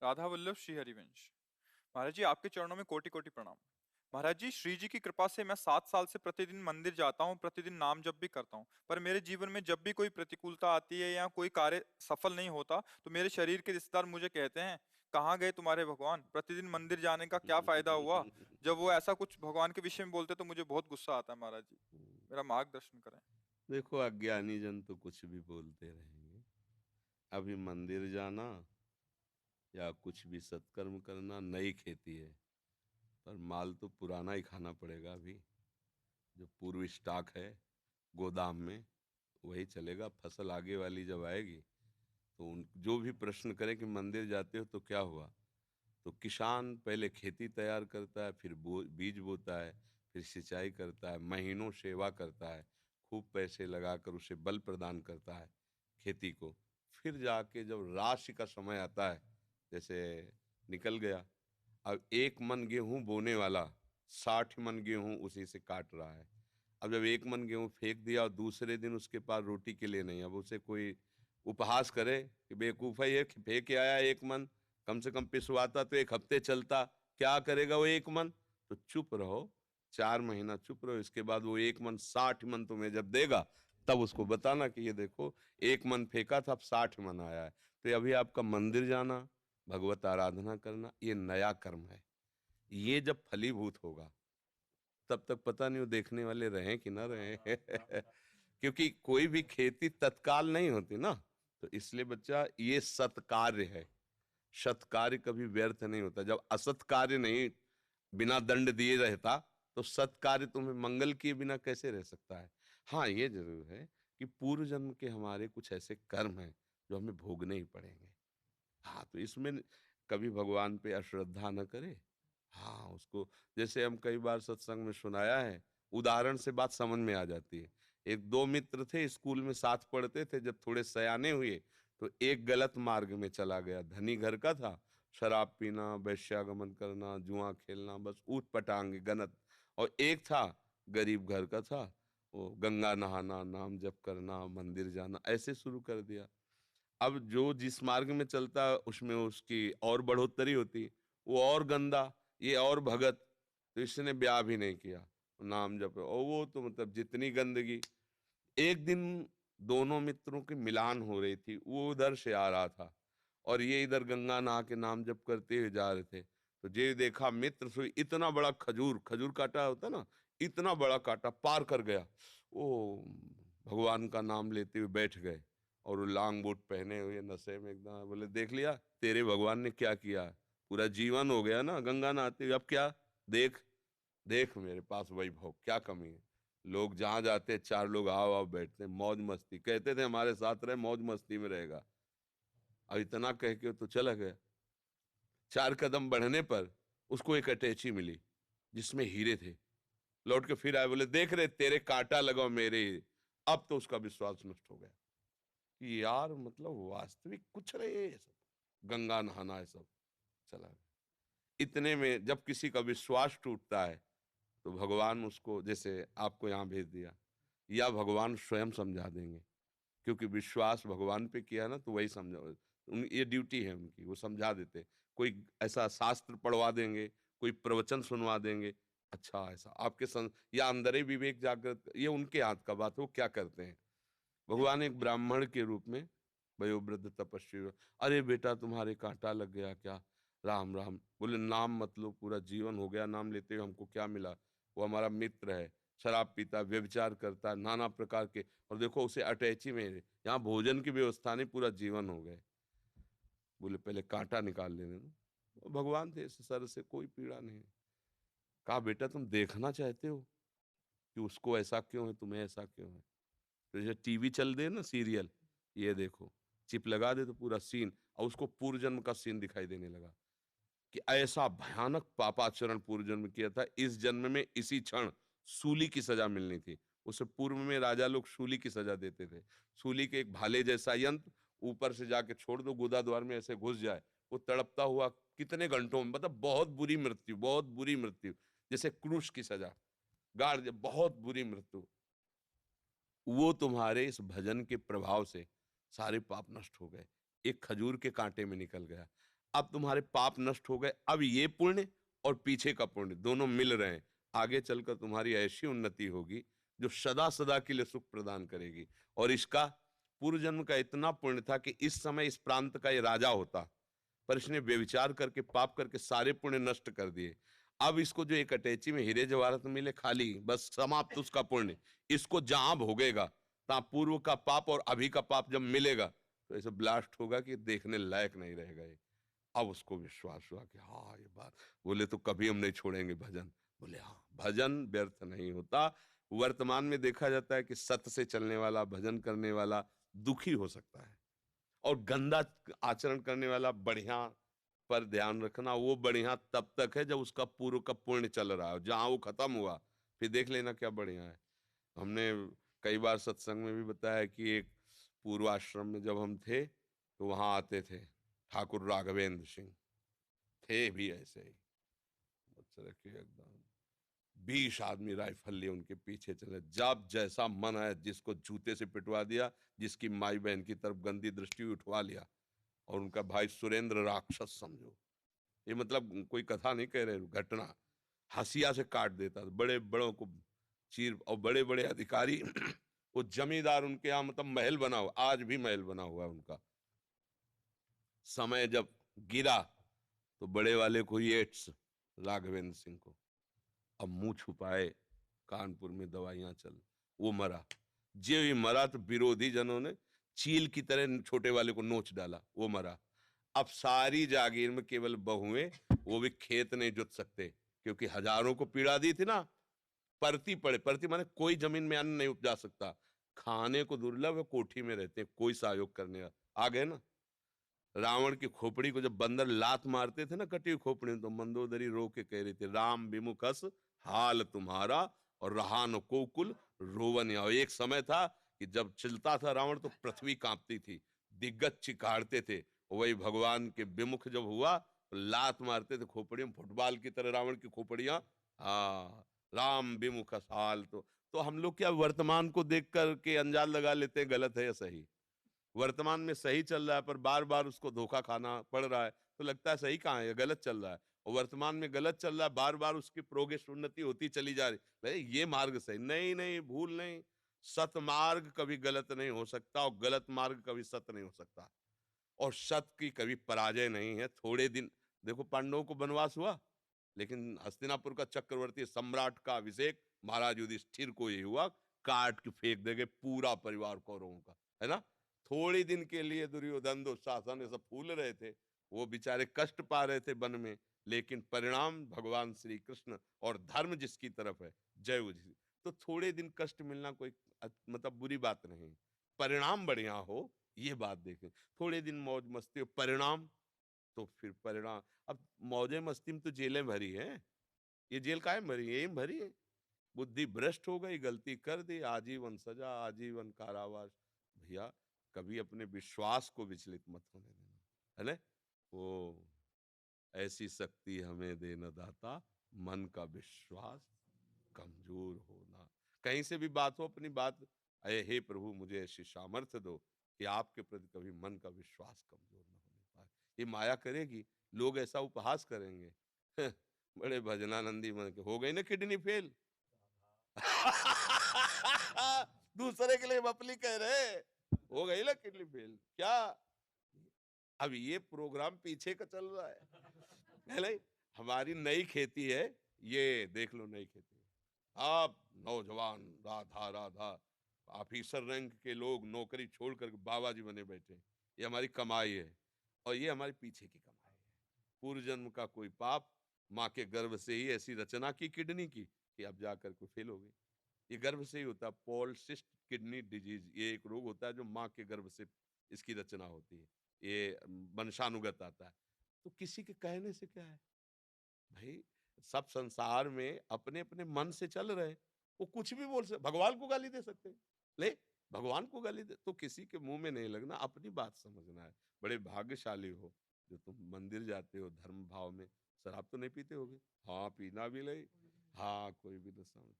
राधा वल्लभ श्री हरिवंश। महाराज जी, आपके चरणों में कोटि कोटि प्रणाम। महाराज जी, श्री जी की कृपा से मैं 7 साल से प्रतिदिन मंदिर जाता हूँ, प्रतिदिन नाम जप भी करता हूँ। पर मेरे जीवन में जब भी कोई प्रतिकूलता आती है या कोई कार्य सफल नहीं होता, तो मेरे शरीर के रिश्तेदार मुझे कहते हैं, कहाँ गए तुम्हारे भगवान? प्रतिदिन मंदिर जाने का क्या फायदा हुआ? जब वो ऐसा कुछ भगवान के विषय में बोलते तो मुझे बहुत गुस्सा आता है। महाराज जी, मेरा मार्गदर्शन करें। देखो, अज्ञानी जन तो कुछ भी बोलते रहेंगे। अभी मंदिर जाना या कुछ भी सत्कर्म करना नई खेती है, पर माल तो पुराना ही खाना पड़ेगा। अभी जो पूर्व स्टॉक है गोदाम में, वही चलेगा। फसल आगे वाली जब आएगी तो उन जो भी प्रश्न करें कि मंदिर जाते हो तो क्या हुआ, तो किसान पहले खेती तैयार करता है, फिर बीज बोता है, फिर सिंचाई करता है, महीनों सेवा करता है, खूब पैसे लगाकर उसे बल प्रदान करता है खेती को। फिर जाके जब राशि का समय आता है, जैसे निकल गया, अब 1 मन गेहूं बोने वाला 60 मन गेहूं उसी से काट रहा है। अब जब 1 मन गेहूं फेंक दिया और दूसरे दिन उसके पास रोटी के लिए नहीं, अब उसे कोई उपहास करे कि बेवकूफ़ है ये, फेंक के आया 1 मन, कम से कम पिसवाता तो 1 हफ्ते चलता। क्या करेगा वो 1 मन? तो चुप रहो, 4 महीना चुप रहो, इसके बाद वो 1 मन 60 मन तुम्हें जब देगा, तब उसको बताना कि ये देखो, 1 मन फेंका था, अब 60 मन आया है। तो ये अभी आपका मंदिर जाना, भगवत आराधना करना, ये नया कर्म है। ये जब फलीभूत होगा, तब तक पता नहीं वो देखने वाले रहें कि ना रहें। क्योंकि कोई भी खेती तत्काल नहीं होती ना, तो इसलिए बच्चा, ये सत्कार्य है। सत्कार्य कभी व्यर्थ नहीं होता। जब असत कार्य नहीं बिना दंड दिए रहता, तो सत्कार्य तुम्हें मंगल किए बिना कैसे रह सकता है। हाँ, ये जरूर है कि पूर्व जन्म के हमारे कुछ ऐसे कर्म हैं जो हमें भोगने ही पड़ेंगे। हाँ, तो इसमें कभी भगवान पे अश्रद्धा न करे। हाँ, उसको, जैसे हम कई बार सत्संग में सुनाया है, उदाहरण से बात समझ में आ जाती है। एक दो मित्र थे, स्कूल में साथ पढ़ते थे। जब थोड़े सयाने हुए तो एक गलत मार्ग में चला गया। धनी घर का था, शराब पीना, वैश्यागमन करना, जुआ खेलना, बस ऊट पटांग गनत। और एक था, गरीब घर का था, वो गंगा नहाना, नाम जप करना, मंदिर जाना, ऐसे शुरू कर दिया। अब जो जिस मार्ग में चलता उसमें उसकी और बढ़ोतरी होती, वो और गंदा, ये और भगत। तो इसने ब्याह भी नहीं किया, नाम जप, और वो तो मतलब जितनी गंदगी। एक दिन दोनों मित्रों की मिलान हो रही थी, वो उधर से आ रहा था और ये इधर गंगा नहा के नाम जप करते हुए जा रहे थे। तो जे देखा मित्र से इतना बड़ा खजूर, खजूर काटा होता ना, इतना बड़ा काटा पार कर गया। वो भगवान का नाम लेते हुए बैठ गए, और वो लांग बूट पहने हुए नशे में एकदम। बोले, देख लिया तेरे भगवान ने क्या किया, पूरा जीवन हो गया ना गंगा नहाते हुए, अब क्या? देख, देख मेरे पास वैभव, क्या कमी है। लोग जहां जाते 4 लोग आओ आओ बैठते, मौज मस्ती, कहते थे हमारे साथ रहे, मौज मस्ती में रहेगा। अब इतना कह के तो चला गया। 4 कदम बढ़ने पर उसको एक अटैची मिली जिसमें हीरे थे। लौट के फिर आए, बोले, देख रहे तेरे कांटा लगाओ मेरे। अब तो उसका विश्वास नष्ट हो गया कि यार, मतलब वास्तविक कुछ नहीं है ये सब, गंगा नहाना है सब, चला गया। इतने में जब किसी का विश्वास टूटता है, तो भगवान उसको, जैसे आपको यहाँ भेज दिया, या भगवान स्वयं समझा देंगे। क्योंकि विश्वास भगवान पे किया ना, तो वही समझा, ये ड्यूटी है उनकी, वो समझा देते। कोई ऐसा शास्त्र पढ़वा देंगे, कोई प्रवचन सुनवा देंगे। अच्छा, ऐसा आपके या अंदर ही विवेक जागृत, ये उनके हाथ का बात है, वो क्या करते हैं। भगवान एक ब्राह्मण के रूप में, वयोवृद्ध तपस्वी, अरे बेटा तुम्हारे कांटा लग गया क्या? राम राम। बोले, नाम मतलब पूरा जीवन हो गया नाम लेते हुए, हमको क्या मिला? वो हमारा मित्र है, शराब पीता, व्यभिचार करता, नाना प्रकार के, और देखो उसे अटैची में यहाँ भोजन की व्यवस्था नहीं, पूरा जीवन हो गए। बोले, पहले कांटा निकाल लेने दो। वो भगवान थे, सर से कोई पीड़ा नहीं। कहा, बेटा तुम देखना चाहते हो कि उसको ऐसा क्यों है, तुम्हें ऐसा क्यों है? तो जैसे टीवी चल दे ना सीरियल, ये देखो, चिप लगा दे तो पूरा सीन, और उसको पूर्व जन्म का सीन दिखाई देने लगा कि ऐसा भयानक पापाचरण पूर्व जन्म किया था, इस जन्म में इसी क्षण सूली की सजा मिलनी थी। उससे पूर्व में राजा लोग सूली की सजा देते थे। सूली के एक भाले जैसा यंत्र, ऊपर से जाके छोड़ दो, गुदा द्वार में ऐसे घुस जाए, वो तड़पता हुआ कितने घंटों में, मतलब बहुत बुरी मृत्यु, बहुत बुरी मृत्यु, जैसे क्रूश की सजा, बहुत बुरी मृत्यु। वो तुम्हारे इस भजन के प्रभाव से सारे पाप नष्ट हो गए, एक खजूर के कांटे में निकल गया। अब तुम्हारे पाप नष्ट हो गए, अब ये पुण्य और पीछे का पुण्य दोनों मिल रहे हैं, आगे चलकर तुम्हारी ऐसी उन्नति होगी जो सदा सदा के लिए सुख प्रदान करेगी। और इसका पूर्व जन्म का इतना पुण्य था कि इस समय इस प्रांत का ये राजा होता, पर इसने व्यभिचार करके पाप करके सारे पुण्य नष्ट कर दिए। अब इसको जो एक अटैची में हीरे जवाहरात मिले खाली, बस समाप्त उसका पुण्य, इसको जहां भोगेगा तहां पूर्व का पाप और अभी का पाप जब मिलेगा तो ऐसे ब्लास्ट होगा कि देखने लायक नहीं रहेगा ये। अब उसको विश्वास हुआ कि हाँ ये बात, बोले तो कभी हम नहीं छोड़ेंगे भजन। बोले हाँ, भजन व्यर्थ नहीं होता। वर्तमान में देखा जाता है कि सत्य से चलने वाला, भजन करने वाला दुखी हो सकता है, और गंदा आचरण करने वाला बढ़िया, पर ध्यान रखना वो बढ़िया तब तक है जब उसका पूर्व का पुण्य चल रहा है, जहां वो खत्म हुआ फिर देख लेना क्या बढ़िया है। हमने कई बार सत्संग में भी बताया कि एक पूर्वाश्रम में जब हम थे तो वहां आते थे ठाकुर राघवेंद्र सिंह, थे भी ऐसे ही तरह के एकदम 20 आदमी राइफल लिए उनके पीछे चले, जब जैसा मन आया जिसको जूते से पिटवा दिया, जिसकी माई बहन की तरफ गंदी दृष्टि उठवा लिया। और उनका भाई सुरेंद्र राक्षस समझो, ये मतलब कोई कथा नहीं कह रहे, घटना, हसिया से काट देता, बड़े बड़ों को चीर, और बड़े बड़े अधिकारी वो जमींदार उनके यहाँ मतलब महल बना हुआ, आज भी महल बना हुआ है उनका। समय जब गिरा तो बड़े वाले को ही एड्स, राघवेंद्र सिंह को, अब मुंह छुपाए, कानपुर में दवाइयां चल, वो मरा। जे ही मरा तो विरोधी जनों ने चील की तरह छोटे वाले को नोच डाला, वो मरा। अब सारी जागीर में केवल बहुएं, वो भी खेत नहीं जुत सकते क्योंकि हजारों को पीड़ा दी थी ना। परती पड़े, परती माने कोई जमीन में अन्न नहीं उपजा सकता, खाने को दुर्लभ है, कोठी में रहते हैं, कोई सहयोग करने आ गए ना। रावण की खोपड़ी को जब बंदर लात मारते थे ना, कटी हुई खोपड़ी में, तो मंदोदरी रो के कह रही थी, राम विमुखस हाल तुम्हारा और रहा न को कुल रोवन। या एक समय था कि जब चलता था रावण तो पृथ्वी कांपती थी, दिग्गज चिकाड़ते थे, वही भगवान के विमुख जब हुआ तो लात मारते थे खोपड़ी में, फुटबॉल की तरह रावण की खोपड़ियां। हाँ, राम विमुखस हाल। तो हम लोग क्या वर्तमान को देख कर के अंजाद लगा लेते हैं गलत है या सही। वर्तमान में सही चल रहा है पर बार बार उसको धोखा खाना पड़ रहा है, तो लगता है सही कहाँ है, गलत चल रहा है। और वर्तमान में गलत चल रहा है, बार बार उसकी प्रोग्रेस उन्नति होती चली जा रही, भाई ये मार्ग सही नहीं, नहीं भूल नहीं। सत मार्ग कभी गलत नहीं हो सकता और गलत मार्ग कभी सत्य नहीं हो सकता, और सत्य की कभी पराजय नहीं है। थोड़े दिन देखो, पांडवों को वनवास हुआ, लेकिन हस्तिनापुर का चक्रवर्ती सम्राट का अभिषेक महाराज युधिष्ठिर को ही हुआ, काट के फेंक देंगे पूरा परिवार कौरवों का, है ना। थोड़ी दिन के लिए दुर्योधन दुशासन ये सब फूल रहे थे, वो बेचारे कष्ट पा रहे थे वन में, लेकिन परिणाम भगवान श्री कृष्ण और धर्म जिसकी तरफ है, जय उसी। तो थोड़े दिन कष्ट मिलना कोई मतलब बुरी बात नहीं, परिणाम बढ़िया हो ये बात देखें। थोड़े दिन मौज मस्ती हो, परिणाम तो फिर परिणाम। अब मौजे मस्ती में तो जेलें भरी हैं, ये जेल काहे भरी है, यही भरी है। बुद्धि भ्रष्ट हो गई, गलती कर दी, आजीवन सजा, आजीवन कारावास। भैया कभी अपने विश्वास को विचलित मत होने देना, है ना। वो ऐसी शक्ति हमें देना दाता, मन का विश्वास कमजोर होना। कहीं से भी बात हो, अपनी बात, अये हे प्रभु मुझे ऐसी सामर्थ्य दो कि आपके प्रति कभी मन का विश्वास कमजोर न होने पाए। ये माया करेगी, लोग ऐसा उपहास करेंगे बड़े भजनानंदी मन के, हो गई ना किडनी फेल दूसरे के लिए बपली कह रहे, हो गई ना किडनी फेल क्या। अब ये प्रोग्राम पीछे का चल रहा है नहीं? हमारी नई खेती है, ये देख लो नई खेती। आप नौजवान राधा राधा ऑफिसर रैंक के लोग नौकरी छोड़कर बाबा जी बने बैठे, ये हमारी कमाई है, और ये हमारे पीछे की कमाई है। पूर्व जन्म का कोई पाप, माँ के गर्भ से ही ऐसी रचना की किडनी की कि अब जाकर कोई फेल हो गई। ये गर्भ से ही होता है, पॉलिसिस्ट किडनी डिजीज, ये एक रोग होता है जो माँ के गर्भ से इसकी रचना होती है, ये वंशानुगत आता है। तो किसी के कहने से क्या है भाई, सब संसार में अपने अपने मन से चल रहे, वो कुछ भी बोल सकते, भगवान को गाली दे सकते, ले भगवान को गाली दे, तो किसी के मुंह में नहीं लगना, अपनी बात समझना है। बड़े भाग्यशाली हो जो तुम मंदिर जाते हो धर्म भाव में, शराब तो नहीं पीते होगे, हाँ पीना भी नहीं, हाँ कोई भी दशा में